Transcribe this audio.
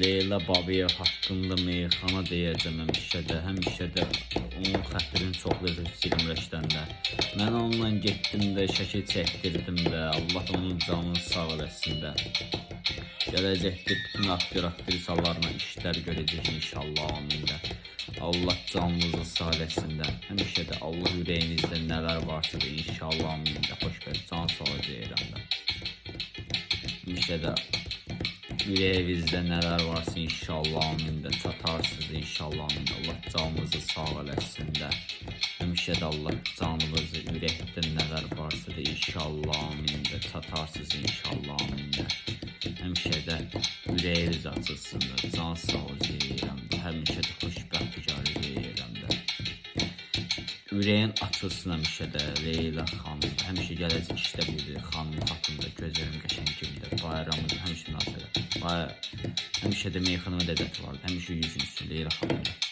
Leyla Babiyev haqqında meyxana deyəcəm həmişə də onun xətrini çoxlayacaq Silmrəşdən də. Mən onunla getdim də, şəkil çəkdirdim də, Allah onun canını sağ eləsin də. Gələcəkdə bütün aktrisalarla işlər görəcək inşallah, amin də. Allah canınızı sağ eləsin də. Həmişə də Allah ürəyinizdə nələr varsa da inşallah, amin də. Xoşbəxt, can sağ deyirəm də. Həmişə də ürəyinizdə nələr varsa inşallah, amin də. Çatarsınız inşallah, amin də. Allah canınızı sağ eləsin də. Həmişə də Allah canınızı, ürəkdə nələr varsa da inşallah, amin də. Çatarsınız inşallah, amin də. Həmişə də ürəyiniz açılsın da. Can sağ deyirəm də. Həmişə də xoşbəxt ticarət deyirəm də. Ürəyin açılsın həmişə də Leyla xanım. Həmişə gələcək işdə bilir. Xanım haqqında gözlərim qəşəng kimdir. Bayramımız həmişə nasıl. Həmişə də meyxana ləzzəti vardı. Həmişə yüzün üstü Leyla xanım.